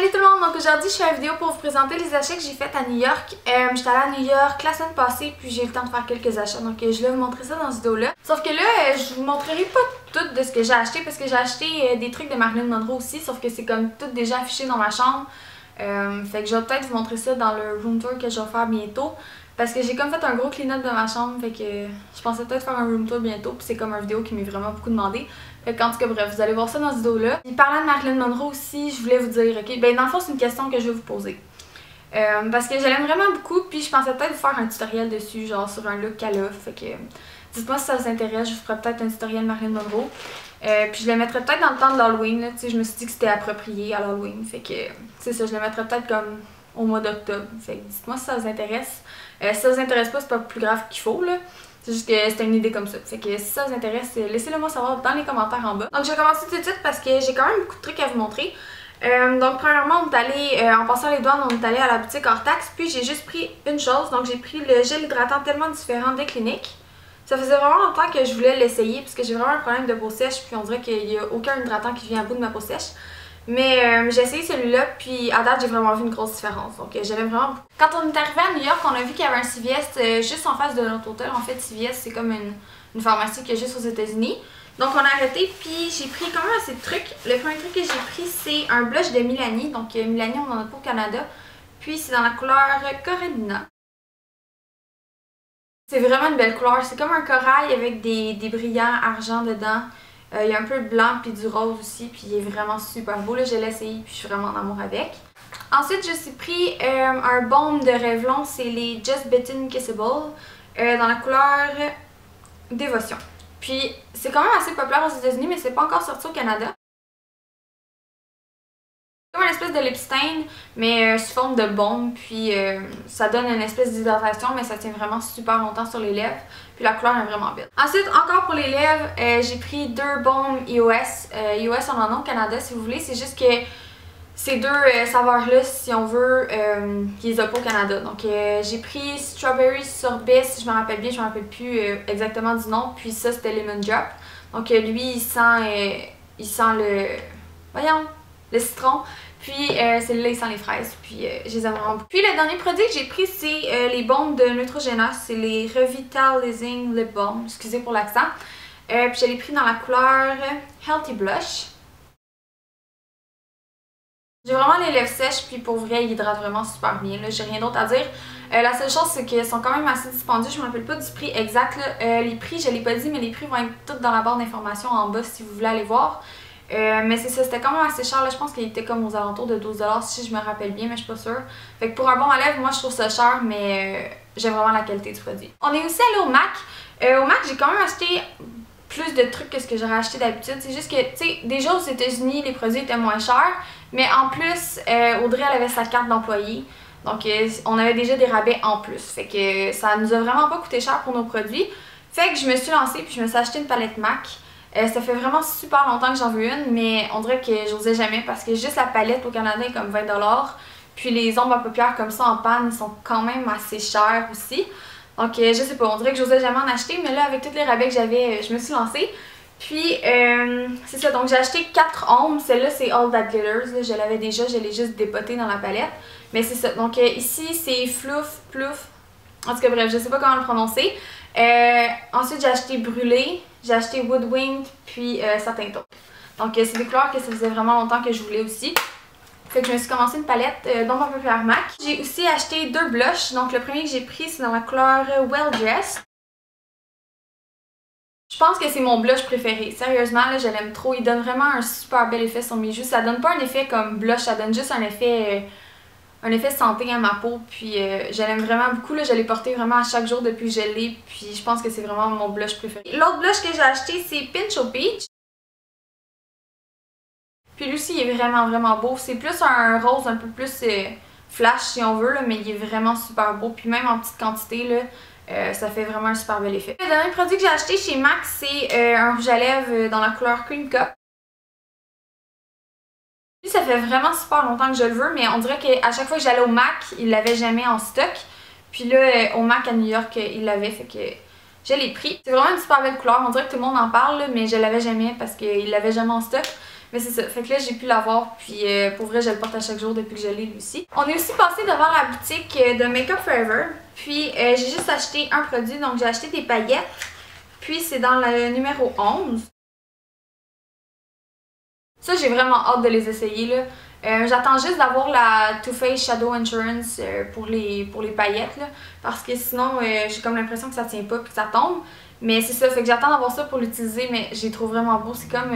Salut tout le monde, donc aujourd'hui je fais une vidéo pour vous présenter les achats que j'ai fait à New York. J'étais allée à New York la semaine passée puis j'ai eu le temps de faire quelques achats, donc je vais vous montrer ça dans cette vidéo là. Sauf que là je vous montrerai pas tout de ce que j'ai acheté parce que j'ai acheté des trucs de Marilyn Monroe aussi, sauf que c'est comme tout déjà affiché dans ma chambre. Fait que je vais peut-être vous montrer ça dans le room tour que je vais faire bientôt. Parce que j'ai comme fait un gros clean-up de ma chambre, fait que je pensais peut-être faire un room tour bientôt, puis c'est comme une vidéo qui m'est vraiment beaucoup demandé. Fait qu'en tout cas bref, vous allez voir ça dans cette vidéo là. Puis parlant de Marilyn Monroe aussi, je voulais vous dire, ok, ben dans le fond c'est une question que je vais vous poser. Parce que je l'aime vraiment beaucoup, puis je pensais peut-être vous faire un tutoriel dessus, genre sur un look qu'elle a, fait que dites-moi si ça vous intéresse, je vous ferai peut-être un tutoriel Marilyn Monroe. Puis je le mettrai peut-être dans le temps de l'Halloween, tu sais, je me suis dit que c'était approprié à l'Halloween, fait que c'est ça, je le mettrai peut-être comme au mois d'octobre, fait que dites-moi si ça vous intéresse. Si ça vous intéresse pas, c'est pas plus grave qu'il faut là. C'est juste que c'était une idée comme ça. Fait que si ça vous intéresse, laissez-le moi savoir dans les commentaires en bas. Donc je vais commencer tout de suite parce que j'ai quand même beaucoup de trucs à vous montrer. Donc premièrement, on est allé, en passant les douanes, on est allé à la boutique hors taxe. Puis j'ai juste pris une chose. Donc j'ai pris le gel hydratant tellement différent des cliniques. Ça faisait vraiment longtemps que je voulais l'essayer parce que j'ai vraiment un problème de peau sèche. Puis on dirait qu'il n'y a aucun hydratant qui vient à bout de ma peau sèche. Mais j'ai essayé celui-là, puis à date j'ai vraiment vu une grosse différence, donc j'aimais vraiment beaucoup. Quand on est arrivé à New York, on a vu qu'il y avait un CVS juste en face de notre hôtel. En fait, CVS c'est comme une pharmacie qu'il y a juste aux États-Unis. Donc on a arrêté, puis j'ai pris quand même assez de trucs. Le premier truc que j'ai pris c'est un blush de Milani, donc Milani on en a pas au Canada. Puis c'est dans la couleur Corellina. C'est vraiment une belle couleur, c'est comme un corail avec des brillants argent dedans. Il y a un peu de blanc puis du rose aussi, puis il est vraiment super beau. Là, je l'ai essayé puis je suis vraiment en amour avec. Ensuite, je suis pris un baume de Revlon, c'est les Just Bitten Kissable dans la couleur Dévotion. Puis c'est quand même assez populaire aux États-Unis, mais c'est pas encore sorti au Canada. C'est comme une espèce de lip stain, mais sous forme de baume, puis ça donne une espèce d'hydratation, mais ça tient vraiment super longtemps sur les lèvres. Puis la couleur est vraiment belle. Ensuite, encore pour les lèvres, j'ai pris deux baumes EOS. EOS, on en a au Canada si vous voulez. C'est juste que ces deux saveurs-là, si on veut, ils les ont pas au Canada. Donc j'ai pris Strawberry Sorbet, si je me rappelle bien, je me rappelle plus exactement du nom. Puis ça, c'était Lemon Drop. Donc lui, il sent le... Voyons, le citron. Puis celui-là, il sent les fraises. Puis je les aime vraiment beaucoup. Puis le dernier produit que j'ai pris, c'est les baumes de Neutrogena. C'est les Revitalizing Lip Balm. Excusez pour l'accent. Puis je l'ai pris dans la couleur Healthy Blush. J'ai vraiment les lèvres sèches, puis pour vrai, ils hydratent vraiment super bien. J'ai rien d'autre à dire. La seule chose, c'est qu'ils sont quand même assez dispendieux. Je ne me rappelle pas du prix exact. Les prix, je ne l'ai pas dit, mais les prix vont être tous dans la barre d'informations en bas si vous voulez aller voir. Mais c'est ça, c'était quand même assez cher. Là, je pense qu'il était comme aux alentours de 12$ si je me rappelle bien, mais je suis pas sûre. Fait que pour un bon à lèvres, moi je trouve ça cher, mais j'aime vraiment la qualité du produit. On est aussi allé au MAC. Au MAC, j'ai quand même acheté plus de trucs que ce que j'aurais acheté d'habitude. C'est juste que, tu sais, déjà aux États-Unis, les produits étaient moins chers. Mais en plus, Audrey, elle avait sa carte d'employé. Donc, on avait déjà des rabais en plus. Fait que ça nous a vraiment pas coûté cher pour nos produits. Fait que je me suis lancée puis je me suis acheté une palette MAC. Ça fait vraiment super longtemps que j'en veux une, mais on dirait que j'osais jamais parce que juste la palette au Canada est comme 20$. Puis les ombres à paupières comme ça en panne sont quand même assez chères aussi. Donc je sais pas, on dirait que j'osais jamais en acheter, mais là avec tous les rabais que j'avais, je me suis lancée. Puis c'est ça, donc j'ai acheté 4 ombres. Celle-là c'est All That Glitters, là, je l'avais déjà, je l'ai juste dépotée dans la palette. Mais c'est ça, donc ici c'est Flouf, Plouf. En tout cas bref, je sais pas comment le prononcer. Ensuite j'ai acheté Brûlé, j'ai acheté Woodwind, puis Satin Taupe. Donc c'est des couleurs que ça faisait vraiment longtemps que je voulais aussi. Fait que je me suis commencé une palette d'ombre à paupières MAC. J'ai aussi acheté deux blushs. Donc le premier que j'ai pris c'est dans la couleur Well Dressed. Je pense que c'est mon blush préféré. Sérieusement, là, je l'aime trop. Il donne vraiment un super bel effet sur mes joues. Ça donne pas un effet comme blush, ça donne juste un effet santé à ma peau. Puis je l'aime vraiment beaucoup. Là, je l'ai porté vraiment à chaque jour depuis que je l'ai. Puis je pense que c'est vraiment mon blush préféré. L'autre blush que j'ai acheté, c'est Pinch au Peach. Puis lui aussi, il est vraiment vraiment beau. C'est plus un rose un peu plus flash si on veut, là, mais il est vraiment super beau. Puis même en petite quantité, là, ça fait vraiment un super bel effet. Le dernier produit que j'ai acheté chez MAC, c'est un rouge à lèvres dans la couleur Cream Cup. Lui, ça fait vraiment super longtemps que je le veux, mais on dirait qu'à chaque fois que j'allais au MAC, il l'avait jamais en stock. Puis là, au MAC à New York, il l'avait, fait que je l'ai pris. C'est vraiment une super belle couleur. On dirait que tout le monde en parle, là, mais je l'avais jamais parce qu'il l'avait jamais en stock. Mais c'est ça, fait que là j'ai pu l'avoir, puis pour vrai je le porte à chaque jour depuis que je l'ai lui aussi. On est aussi passé devant la boutique de Make Up Forever, puis j'ai juste acheté un produit, donc j'ai acheté des paillettes, puis c'est dans le numéro 11. Ça j'ai vraiment hâte de les essayer là. J'attends juste d'avoir la Too Faced Shadow Insurance pour les paillettes là, parce que sinon j'ai comme l'impression que ça tient pas puis que ça tombe. Mais c'est ça, fait que j'attends d'avoir ça pour l'utiliser, mais je les trouve vraiment beaux. C'est comme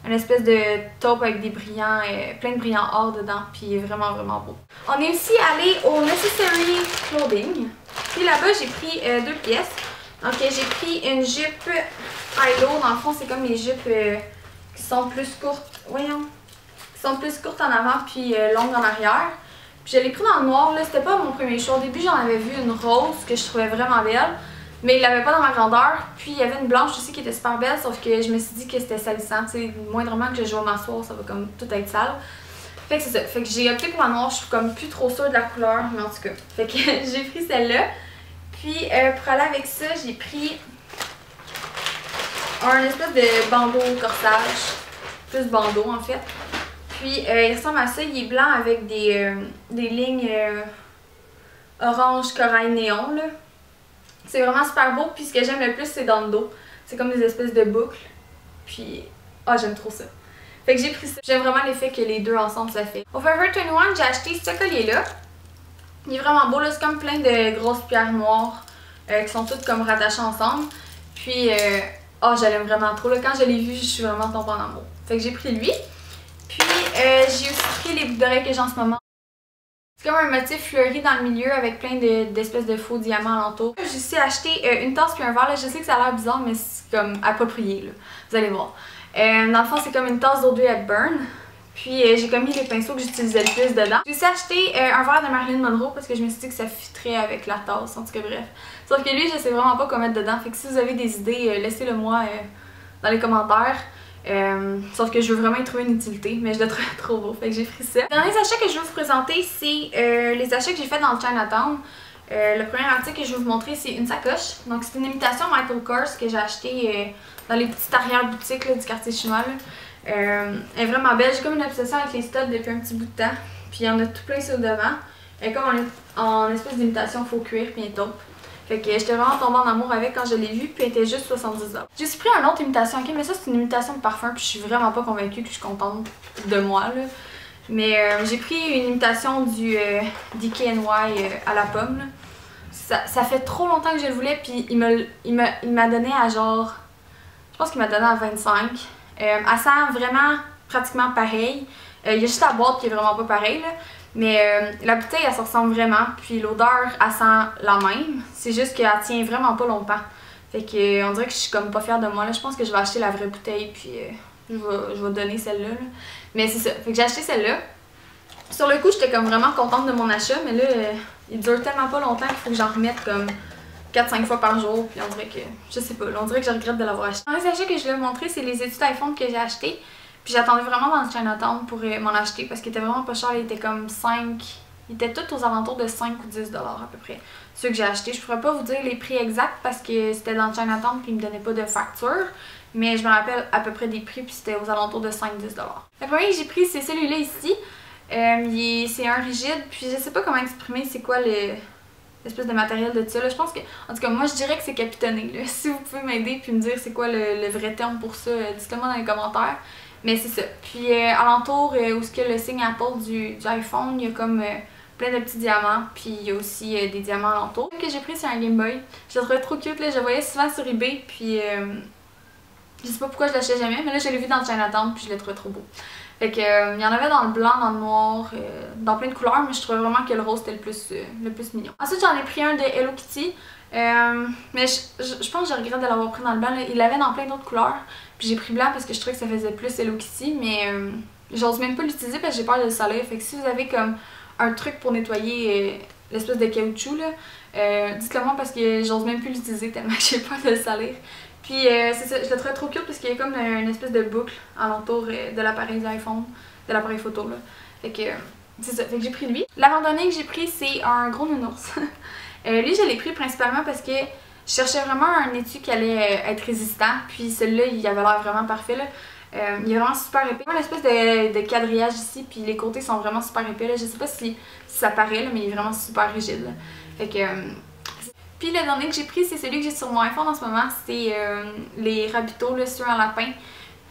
une espèce de taupe avec des brillants, plein de brillants or dedans, puis vraiment beau. On est aussi allé au Necessary Clothing, puis là-bas j'ai pris 2 pièces. Donc j'ai pris une jupe high-low, dans le fond c'est comme les jupes qui sont plus courtes, voyons, qui sont plus courtes en avant puis longues en arrière. Puis je l'ai pris dans le noir, là, c'était pas mon premier choix. Au début j'en avais vu une rose que je trouvais vraiment belle, mais il l'avait pas dans ma grandeur. Puis il y avait une blanche aussi qui était super belle, sauf que je me suis dit que c'était salissant, tu sais, moindrement que je vais m'asseoir, ça va comme tout être sale. Fait que c'est ça, fait que j'ai opté pour la noire, je suis comme plus trop sûre de la couleur, mais en tout cas. Fait que j'ai pris celle-là. Puis pour aller avec ça, j'ai pris un espèce de bandeau corsage, plus bandeau en fait. Puis il ressemble à ça, il est blanc avec des lignes orange corail néon là. C'est vraiment super beau, puis ce que j'aime le plus c'est dans le dos. C'est comme des espèces de boucles. Puis j'aime trop ça. Fait que j'ai pris ça. J'aime vraiment l'effet que les deux ensemble ça fait. Au Forever 21, j'ai acheté ce collier là. Il est vraiment beau là, c'est comme plein de grosses pierres noires qui sont toutes comme rattachées ensemble. Puis je l'aime vraiment trop là. Quand je l'ai vu, je suis vraiment tombée en amour. Fait que j'ai pris lui. Puis j'ai aussi pris les boucles d'oreilles que j'ai en ce moment. C'est comme un motif fleuri dans le milieu avec plein d'espèces de faux diamants alentour. J'ai aussi acheté une tasse puis un verre. Là. Je sais que ça a l'air bizarre, mais c'est comme approprié. Là. Vous allez voir. Dans le fond, c'est comme une tasse d'Audrey Hepburn. Puis j'ai comme mis les pinceaux que j'utilisais le plus dedans. J'ai aussi acheté un verre de Marilyn Monroe parce que je me suis dit que ça fitterait avec la tasse. En tout cas, bref. Sauf que lui, je sais vraiment pas quoi mettre dedans. Fait que si vous avez des idées, laissez-le moi dans les commentaires. Sauf que je veux vraiment y trouver une utilité, mais je le trouve trop beau, fait que j'ai pris ça. Les derniers achats que je vais vous présenter, c'est les achats que j'ai fait dans le Chinatown. Le premier article que je vais vous montrer, c'est une sacoche. Donc c'est une imitation Michael Kors que j'ai acheté dans les petites arrière-boutiques du quartier chinois. Elle est vraiment belle, j'ai comme une obsession avec les studs depuis un petit bout de temps. Puis il y en a tout plein sur le devant. Elle est comme en espèce d'imitation faux cuir puis une taupe. Fait que j'étais vraiment tombée en amour avec quand je l'ai vue, puis elle était juste 70$. J'ai aussi pris une autre imitation, ok, mais ça c'est une imitation de parfum, puis je suis vraiment pas convaincue que je suis contente de moi, là. Mais j'ai pris une imitation du DKNY à la pomme, là. Ça fait trop longtemps que je le voulais, puis il m'a donné à genre, je pense qu'il m'a donné à 25. Elle sent vraiment pratiquement pareil. Il y a juste la boîte qui est vraiment pas pareille, là. Mais la bouteille, elle se ressemble vraiment. Puis l'odeur, elle sent la même. C'est juste qu'elle tient vraiment pas longtemps. Fait que on dirait que je suis comme pas fière de moi. Là. Je pense que je vais acheter la vraie bouteille. Puis je vais donner celle-là. Là. Mais c'est ça. Fait que j'ai acheté celle-là. Sur le coup, j'étais comme vraiment contente de mon achat. Mais là, il dure tellement pas longtemps qu'il faut que j'en remette comme 4-5 fois par jour. Puis on dirait que, je sais pas, là, on dirait que je regrette de l'avoir acheté. Un des achats que je voulais vous montrer, c'est les études iPhone que j'ai acheté. Puis j'attendais vraiment dans le Chinatown pour m'en acheter parce qu'il était vraiment pas cher. Il était comme 5. Il était tout aux alentours de 5 ou 10$ à peu près. Ceux que j'ai achetés. Je pourrais pas vous dire les prix exacts parce que c'était dans le Chinatown puis ils me donnaient pas de facture. Mais je me rappelle à peu près des prix puis c'était aux alentours de 5-10$. Le premier que j'ai pris, c'est celui-là ici. C'est un rigide. Puis je sais pas comment exprimer c'est quoi l'espèce de matériel de ça. Là. Je pense que, en tout cas, moi je dirais que c'est capitonné. Là. Si vous pouvez m'aider puis me dire c'est quoi le vrai terme pour ça, dites-le moi dans les commentaires. Mais c'est ça. Puis alentour, où est-ce qu'il y a le signe Apple du iPhone, il y a comme plein de petits diamants. Puis il y a aussi des diamants alentour. Ce que j'ai pris, c'est un Game Boy. Je le trouvais trop cute. Là. Je le voyais souvent sur eBay. Puis je sais pas pourquoi je l'achetais jamais. Mais là, je l'ai vu dans le Chinatown. Puis je l'ai trouvé trop beau. Fait que il y en avait dans le blanc, dans le noir, dans plein de couleurs. Mais je trouvais vraiment que le rose était le plus mignon. Ensuite, j'en ai pris un de Hello Kitty. Mais je pense que je regrette de l'avoir pris dans le blanc. Là. Il l'avait dans plein d'autres couleurs. Puis j'ai pris blanc parce que je trouvais que ça faisait plus Hello Kitty. Mais j'ose même pas l'utiliser parce que j'ai peur de le salir. Fait que si vous avez comme un truc pour nettoyer l'espèce de caoutchouc, dites-le moi parce que j'ose même plus l'utiliser tellement que j'ai peur de le salir. Puis c'est ça, je le trouvais trop cute parce qu'il y a comme une espèce de boucle alentour de l'appareil d'iPhone, de l'appareil photo là. Fait que c'est ça, fait que j'ai pris lui. L'abandonné que j'ai pris, c'est un gros nounours. Lui, je l'ai pris principalement parce que je cherchais vraiment un étui qui allait être résistant. Puis celui-là, il avait l'air vraiment parfait là. Il est vraiment super épais. Il y a une espèce de quadrillage ici, puis les côtés sont vraiment super épais. Là. Je sais pas si ça paraît, là, mais il est vraiment super rigide. Là. Fait que... Puis le dernier que j'ai pris, c'est celui que j'ai sur mon iPhone en ce moment. C'est les Rabito, là, sur un lapin.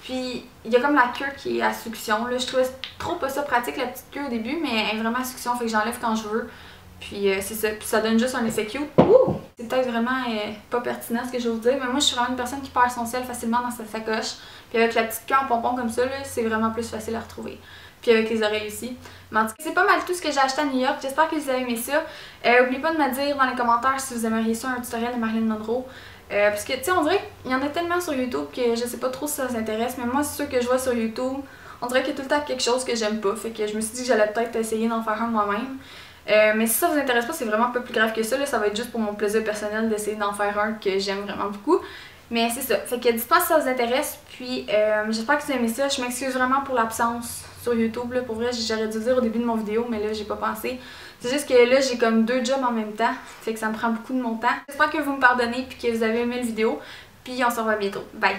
Puis il y a comme la queue qui est à succion. Là. Je trouvais trop pas ça pratique, la petite queue au début, mais elle est vraiment à succion, fait que j'enlève quand je veux. Puis c'est ça, puis ça donne juste un effet cute. Ouh! C'est peut-être vraiment pas pertinent ce que je vais vous dire, mais moi je suis vraiment une personne qui perd son sel facilement dans sa sacoche. Puis avec la petite queue en pompon comme ça, c'est vraiment plus facile à retrouver. Puis avec les oreilles aussi. Mais en tout cas, c'est pas mal tout ce que j'ai acheté à New York. J'espère que vous avez aimé ça. N'oubliez pas de me dire dans les commentaires si vous aimeriez ça, un tutoriel de Marilyn Monroe. Parce que, tu sais, on dirait qu'il y en a tellement sur YouTube que je sais pas trop si ça vous intéresse. Mais moi, c'est sûr que je vois sur YouTube, on dirait qu'il y a tout le temps quelque chose que j'aime pas. Fait que je me suis dit que j'allais peut-être essayer d'en faire un moi-même. Mais si ça vous intéresse pas, c'est vraiment pas plus grave que ça. Là, ça va être juste pour mon plaisir personnel d'essayer d'en faire un que j'aime vraiment beaucoup. Mais c'est ça. Fait que dites-moi si ça vous intéresse. Puis j'espère que vous aimez ça. Je m'excuse vraiment pour l'absence sur YouTube. Là. Pour vrai, j'aurais dû dire au début de mon vidéo, mais là, j'ai pas pensé. C'est juste que là, j'ai comme 2 jobs en même temps. Fait que ça me prend beaucoup de mon temps. J'espère que vous me pardonnez puis que vous avez aimé la vidéo. Puis on se revoit bientôt. Bye!